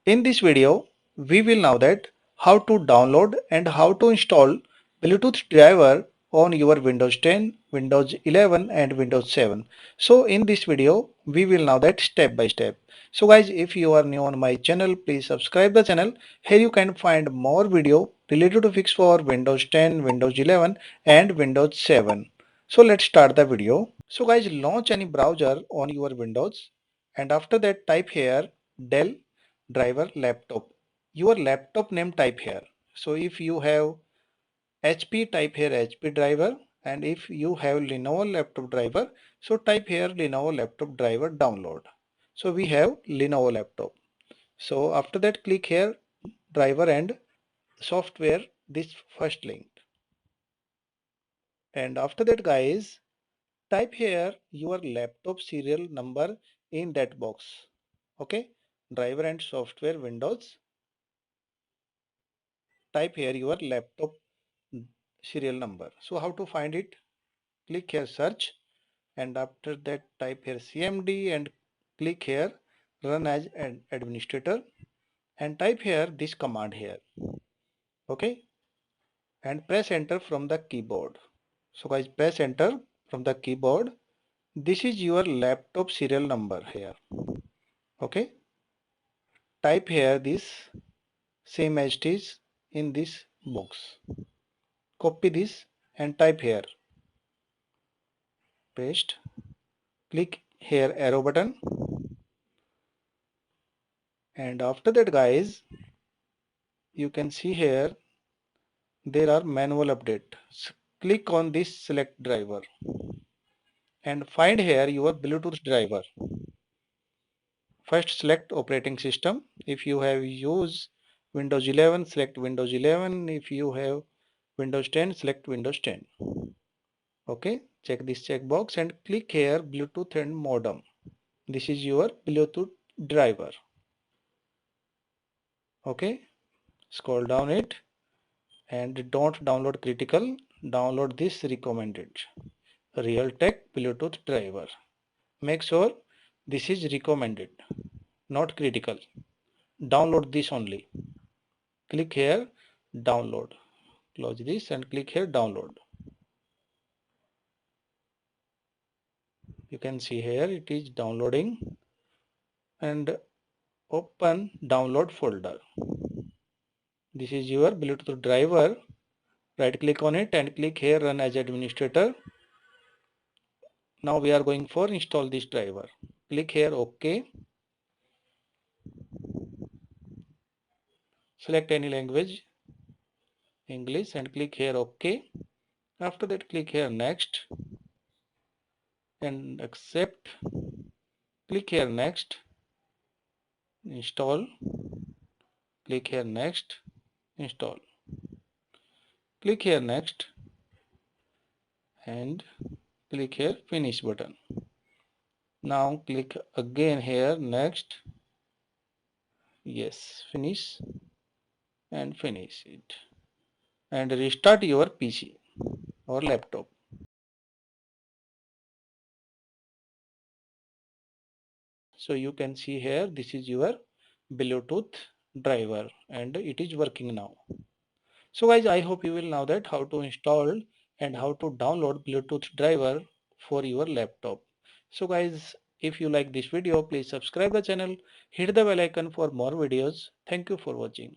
In this video, we will know that how to download and how to install Bluetooth driver on your Windows 10, Windows 11 and Windows 7. So in this video, we will know that step by step. So guys, if you are new on my channel, please subscribe the channel. Here you can find more video related to fix for Windows 10, Windows 11 and Windows 7. So let's start the video. So guys, launch any browser on your Windows and after that type here Dell driver laptop. Your laptop name type here. So if you have HP, type here HP driver, and if you have Lenovo laptop driver, so type here Lenovo laptop driver download. So we have Lenovo laptop. So after that click here driver and software, this first link, and after that guys type here your laptop serial number in that box. Okay, driver and software Windows, type here your laptop serial number. So how to find it? Click here search, and after that type here CMD and click here run as an administrator and type here this command here. Okay, and press enter from the keyboard. So guys, press enter from the keyboard. This is your laptop serial number here. Okay, type here this same as it is in this box. Copy this and type here, paste, click here arrow button, and after that guys you can see here there are manual updates. Click on this select driver and find here your Bluetooth driver. First select operating system. If you have used Windows 11, select Windows 11. If you have Windows 10, select Windows 10. Okay, check this checkbox and click here Bluetooth and modem. This is your Bluetooth driver. Okay, scroll down it and don't download critical, download this recommended Realtek Bluetooth driver. Make sure this is recommended, not critical. Download this only. Click here download. Close this and click here download. You can see here it is downloading and open download folder. This is your Bluetooth driver. Right click on it and click here run as administrator. Now we are going for install this driver. Click here OK. Select any language, English, and click here OK. After that click here next and accept. Click here next, install. Click here next, install. Click here next and click here finish button. Now click again here next, yes, finish and finish it and restart your PC or laptop. So you can see here this is your Bluetooth driver and it is working now. So guys, I hope you will know that how to install and how to download Bluetooth driver for your laptop. So guys, if you like this video, please subscribe the channel, hit the bell icon for more videos. Thank you for watching.